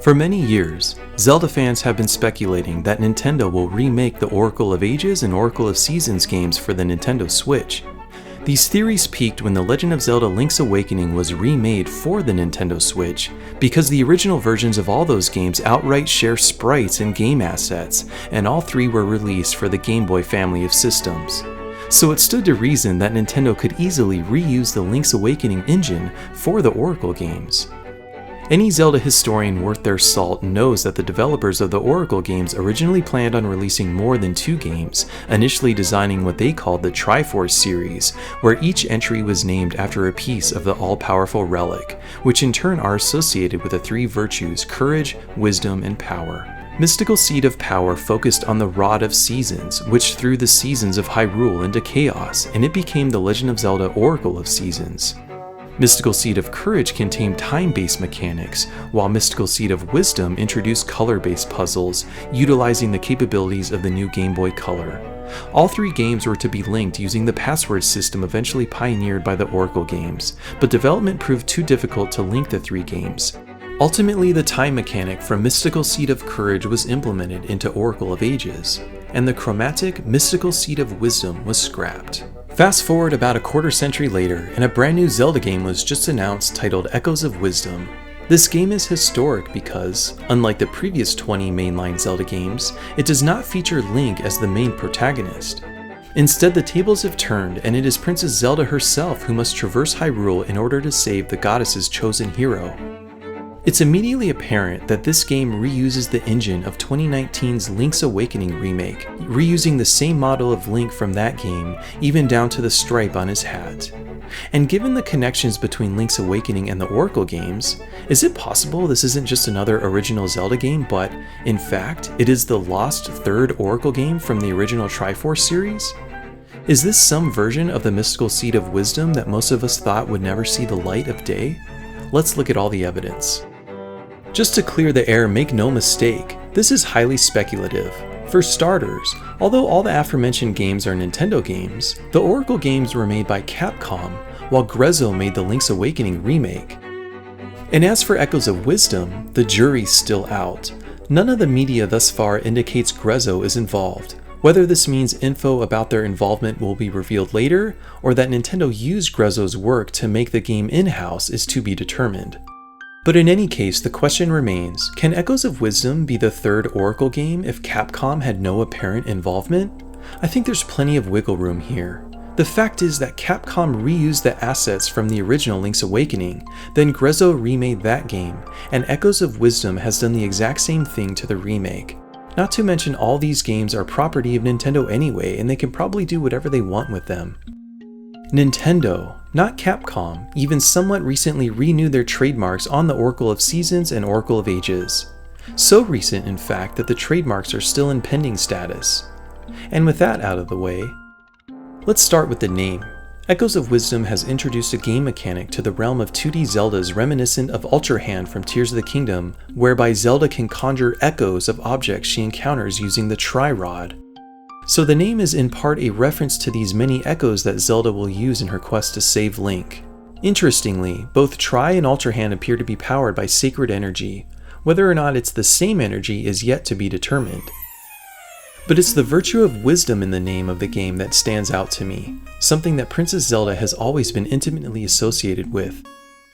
For many years, Zelda fans have been speculating that Nintendo will remake the Oracle of Ages and Oracle of Seasons games for the Nintendo Switch. These theories peaked when The Legend of Zelda Link's Awakening was remade for the Nintendo Switch, because the original versions of all those games outright share sprites and game assets, and all three were released for the Game Boy family of systems. So it stood to reason that Nintendo could easily reuse the Link's Awakening engine for the Oracle games. Any Zelda historian worth their salt knows that the developers of the Oracle games originally planned on releasing more than 2 games, initially designing what they called the Triforce series, where each entry was named after a piece of the all-powerful relic, which in turn are associated with the 3 virtues: courage, wisdom, and power. Mystical Seed of Power focused on the Rod of Seasons, which threw the seasons of Hyrule into chaos, and it became the Legend of Zelda Oracle of Seasons. Mystical Seed of Courage contained time-based mechanics, while Mystical Seed of Wisdom introduced color-based puzzles, utilizing the capabilities of the new Game Boy Color. All 3 games were to be linked using the password system eventually pioneered by the Oracle games, but development proved too difficult to link the 3 games. Ultimately, the time mechanic from Mystical Seed of Courage was implemented into Oracle of Ages, and the chromatic Mystical Seed of Wisdom was scrapped. Fast forward about a quarter century later, and a brand new Zelda game was just announced titled Echoes of Wisdom. This game is historic because, unlike the previous 20 mainline Zelda games, it does not feature Link as the main protagonist. Instead, the tables have turned, and it is Princess Zelda herself who must traverse Hyrule in order to save the goddess's chosen hero. It's immediately apparent that this game reuses the engine of 2019's Link's Awakening remake, reusing the same model of Link from that game, even down to the stripe on his hat. And given the connections between Link's Awakening and the Oracle games, is it possible this isn't just another original Zelda game, but, in fact, it is the lost third Oracle game from the original Triforce series? Is this some version of the Mystical Seed of Wisdom that most of us thought would never see the light of day? Let's look at all the evidence. Just to clear the air, make no mistake, this is highly speculative. For starters, although all the aforementioned games are Nintendo games, the Oracle games were made by Capcom, while Grezzo made the Link's Awakening remake. And as for Echoes of Wisdom, the jury's still out. None of the media thus far indicates Grezzo is involved. Whether this means info about their involvement will be revealed later, or that Nintendo used Grezzo's work to make the game in-house is to be determined. But in any case, the question remains, can Echoes of Wisdom be the third Oracle game if Capcom had no apparent involvement? I think there's plenty of wiggle room here. The fact is that Capcom reused the assets from the original Link's Awakening, then Grezzo remade that game, and Echoes of Wisdom has done the exact same thing to the remake. Not to mention all these games are property of Nintendo anyway, and they can probably do whatever they want with them. Nintendo, not Capcom, even somewhat recently renewed their trademarks on the Oracle of Seasons and Oracle of Ages. So recent, in fact, that the trademarks are still in pending status. And with that out of the way, let's start with the name. Echoes of Wisdom has introduced a game mechanic to the realm of 2D Zeldas reminiscent of Ultra Hand from Tears of the Kingdom, whereby Zelda can conjure echoes of objects she encounters using the Tri-Rod. So the name is in part a reference to these many echoes that Zelda will use in her quest to save Link. Interestingly, both Tri and Ultra Hand appear to be powered by sacred energy. Whether or not it's the same energy is yet to be determined. But it's the virtue of wisdom in the name of the game that stands out to me, something that Princess Zelda has always been intimately associated with.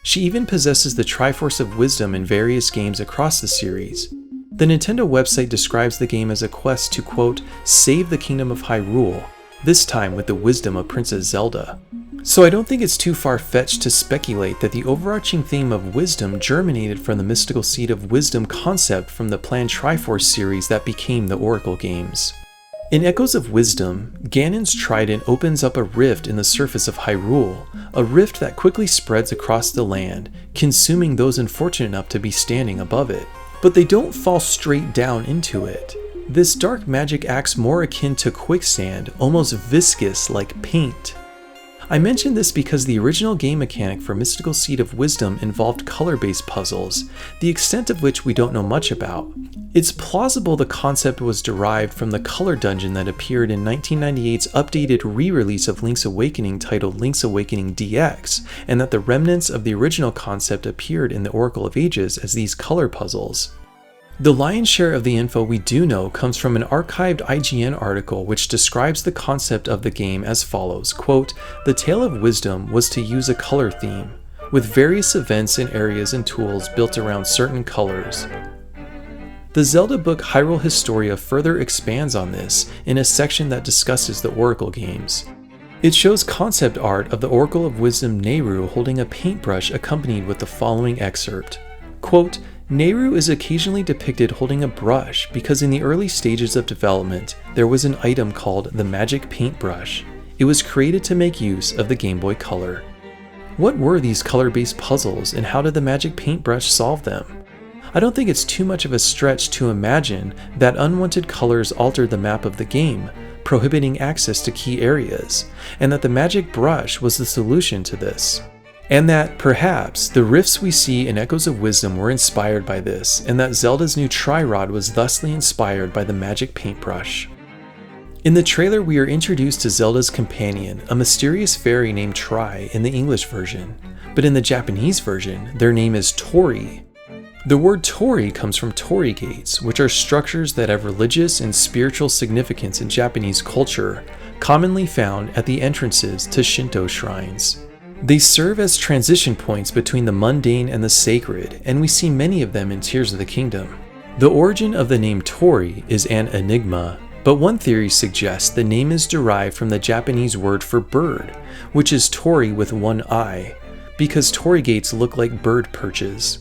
She even possesses the Triforce of Wisdom in various games across the series. The Nintendo website describes the game as a quest to, quote, save the kingdom of Hyrule, this time with the wisdom of Princess Zelda. So I don't think it's too far-fetched to speculate that the overarching theme of wisdom germinated from the Mystical Seed of Wisdom concept from the planned Triforce series that became the Oracle games. In Echoes of Wisdom, Ganon's trident opens up a rift in the surface of Hyrule, a rift that quickly spreads across the land, consuming those unfortunate enough to be standing above it. But they don't fall straight down into it. This dark magic acts more akin to quicksand, almost viscous like paint. I mention this because the original game mechanic for Mystical Seed of Wisdom involved color-based puzzles, the extent of which we don't know much about. It's plausible the concept was derived from the color dungeon that appeared in 1998's updated re-release of Link's Awakening titled Link's Awakening DX, and that the remnants of the original concept appeared in the Oracle of Ages as these color puzzles. The lion's share of the info we do know comes from an archived IGN article which describes the concept of the game as follows, quote, "The Tale of Wisdom was to use a color theme, with various events and areas and tools built around certain colors." The Zelda book Hyrule Historia further expands on this in a section that discusses the Oracle games. It shows concept art of the Oracle of Wisdom Nehru holding a paintbrush accompanied with the following excerpt, quote, "Nehru is occasionally depicted holding a brush because in the early stages of development, there was an item called the Magic Paintbrush. It was created to make use of the Game Boy Color." What were these color-based puzzles and how did the Magic Paintbrush solve them? I don't think it's too much of a stretch to imagine that unwanted colors altered the map of the game, prohibiting access to key areas, and that the Magic Brush was the solution to this. And that, perhaps, the rifts we see in Echoes of Wisdom were inspired by this, and that Zelda's new Tri-Rod was thusly inspired by the Magic Paintbrush. In the trailer, we are introduced to Zelda's companion, a mysterious fairy named Tri in the English version, but in the Japanese version, their name is Tori. The word Tori comes from Torii gates, which are structures that have religious and spiritual significance in Japanese culture, commonly found at the entrances to Shinto shrines. They serve as transition points between the mundane and the sacred, and we see many of them in Tears of the Kingdom. The origin of the name Tori is an enigma, but one theory suggests the name is derived from the Japanese word for bird, which is Tori with one eye, because Torii gates look like bird perches.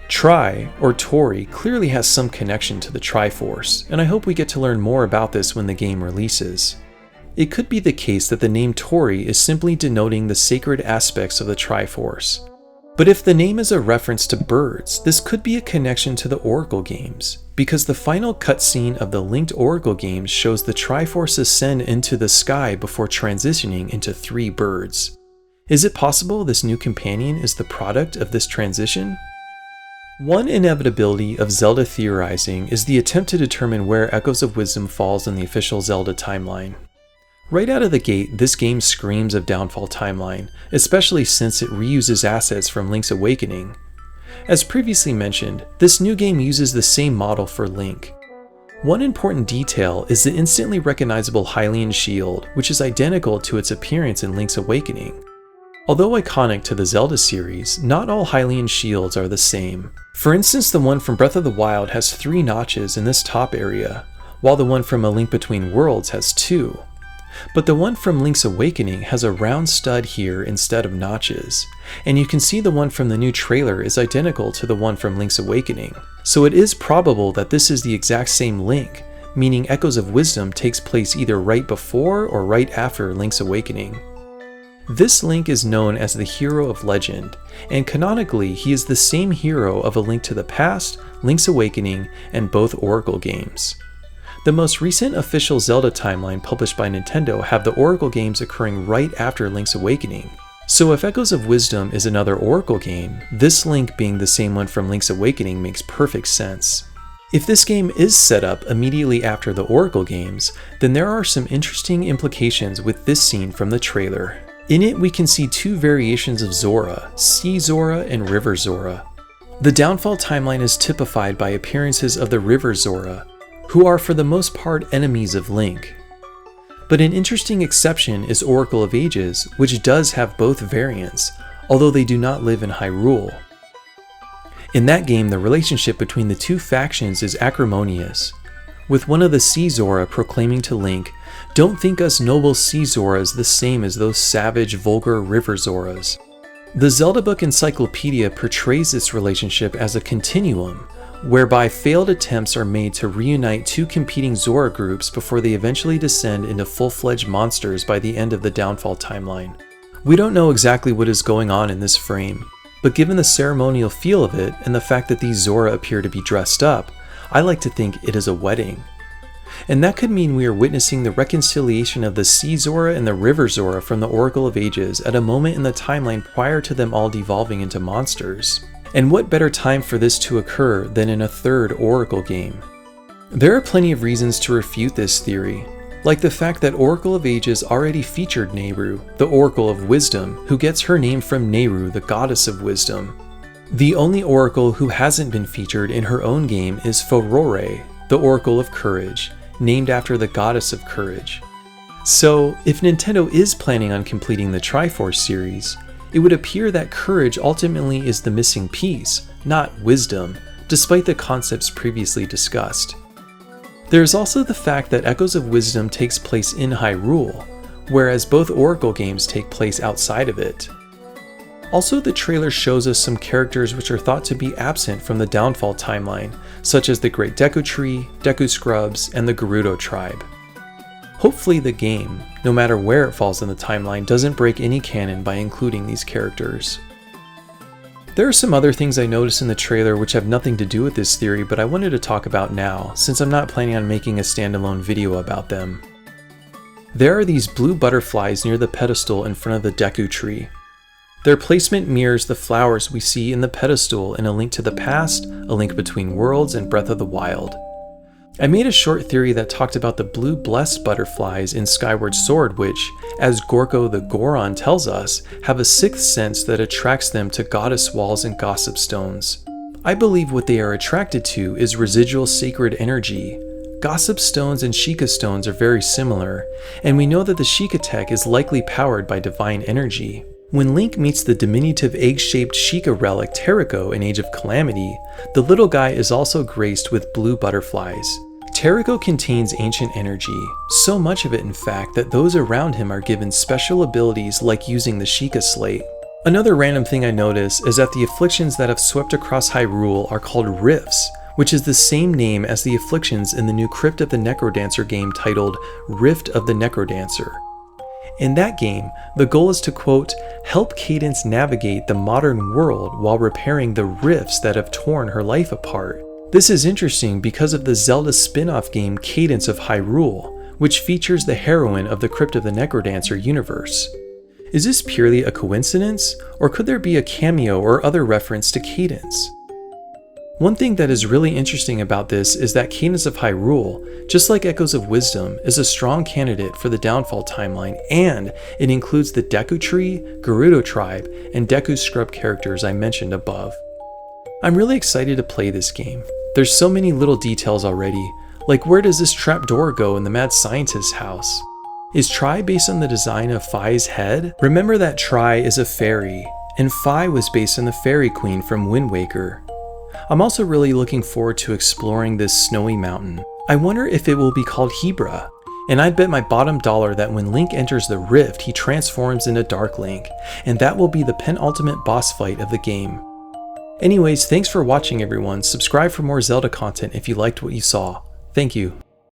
Tri, or Tori, clearly has some connection to the Triforce, and I hope we get to learn more about this when the game releases. It could be the case that the name Tori is simply denoting the sacred aspects of the Triforce. But if the name is a reference to birds, this could be a connection to the Oracle games, because the final cutscene of the linked Oracle games shows the Triforce ascend into the sky before transitioning into 3 birds. Is it possible this new companion is the product of this transition? One inevitability of Zelda theorizing is the attempt to determine where Echoes of Wisdom falls in the official Zelda timeline. Right out of the gate, this game screams of Downfall Timeline, especially since it reuses assets from Link's Awakening. As previously mentioned, this new game uses the same model for Link. One important detail is the instantly recognizable Hylian shield, which is identical to its appearance in Link's Awakening. Although iconic to the Zelda series, not all Hylian shields are the same. For instance, the one from Breath of the Wild has 3 notches in this top area, while the one from A Link Between Worlds has 2. But the one from Link's Awakening has a round stud here instead of notches, and you can see the one from the new trailer is identical to the one from Link's Awakening. So it is probable that this is the exact same Link, meaning Echoes of Wisdom takes place either right before or right after Link's Awakening. This Link is known as the Hero of Legend, and canonically he is the same hero of A Link to the Past, Link's Awakening, and both Oracle games. The most recent official Zelda timeline published by Nintendo have the Oracle games occurring right after Link's Awakening. So if Echoes of Wisdom is another Oracle game, this Link being the same one from Link's Awakening makes perfect sense. If this game is set up immediately after the Oracle games, then there are some interesting implications with this scene from the trailer. In it we can see 2 variations of Zora, Sea Zora and River Zora. The Downfall timeline is typified by appearances of the River Zora, who are for the most part enemies of Link. But an interesting exception is Oracle of Ages, which does have both variants, although they do not live in Hyrule. In that game, the relationship between the 2 factions is acrimonious, with one of the Sea Zora proclaiming to Link, "Don't think us noble Sea Zoras the same as those savage, vulgar River Zoras." The Zelda Book Encyclopedia portrays this relationship as a continuum, whereby failed attempts are made to reunite 2 competing Zora groups before they eventually descend into full-fledged monsters by the end of the Downfall timeline. We don't know exactly what is going on in this frame, but given the ceremonial feel of it and the fact that these Zora appear to be dressed up, I like to think it is a wedding. And that could mean we are witnessing the reconciliation of the Sea Zora and the River Zora from the Oracle of Ages at a moment in the timeline prior to them all devolving into monsters. And what better time for this to occur than in a third Oracle game? There are plenty of reasons to refute this theory, like the fact that Oracle of Ages already featured Nehru, the Oracle of Wisdom, who gets her name from Nehru, the goddess of wisdom. The only Oracle who hasn't been featured in her own game is Furore, the Oracle of Courage, named after the goddess of courage. So, if Nintendo is planning on completing the Triforce series, it would appear that courage ultimately is the missing piece, not wisdom, despite the concepts previously discussed. There is also the fact that Echoes of Wisdom takes place in Hyrule, whereas both Oracle games take place outside of it. Also, the trailer shows us some characters which are thought to be absent from the Downfall timeline, such as the Great Deku Tree, Deku Scrubs, and the Gerudo tribe. Hopefully the game, no matter where it falls in the timeline, doesn't break any canon by including these characters. There are some other things I noticed in the trailer which have nothing to do with this theory, but I wanted to talk about now, since I'm not planning on making a standalone video about them. There are these blue butterflies near the pedestal in front of the Deku Tree. Their placement mirrors the flowers we see in the pedestal in A Link to the Past, A Link Between Worlds, and Breath of the Wild. I made a short theory that talked about the blue blessed butterflies in Skyward Sword which, as Gorko the Goron tells us, have a sixth sense that attracts them to goddess walls and gossip stones. I believe what they are attracted to is residual sacred energy. Gossip stones and Sheikah stones are very similar, and we know that the Sheikah tech is likely powered by divine energy. When Link meets the diminutive egg-shaped Sheikah relic Teriko in Age of Calamity, the little guy is also graced with blue butterflies. Teriko contains ancient energy, so much of it in fact that those around him are given special abilities like using the Sheikah Slate. Another random thing I notice is that the afflictions that have swept across Hyrule are called Rifts, which is the same name as the afflictions in the new Crypt of the Necrodancer game titled Rift of the Necrodancer. In that game, the goal is to, quote, help Cadance navigate the modern world while repairing the rifts that have torn her life apart. This is interesting because of the Zelda spin-off game Cadance of Hyrule, which features the heroine of the Crypt of the Necrodancer universe. Is this purely a coincidence, or could there be a cameo or other reference to Cadance? One thing that is really interesting about this is that Cadance of Hyrule, just like Echoes of Wisdom, is a strong candidate for the Downfall timeline, and it includes the Deku Tree, Gerudo tribe, and Deku Scrub characters I mentioned above. I'm really excited to play this game. There's so many little details already, like where does this trapdoor go in the mad scientist's house? Is Tri based on the design of Fi's head? Remember that Tri is a fairy, and Fi was based on the Fairy Queen from Wind Waker. I'm also really looking forward to exploring this snowy mountain. I wonder if it will be called Hebra, and I'd bet my bottom dollar that when Link enters the rift he transforms into Dark Link, and that will be the penultimate boss fight of the game. Anyways, thanks for watching everyone. Subscribe for more Zelda content if you liked what you saw. Thank you.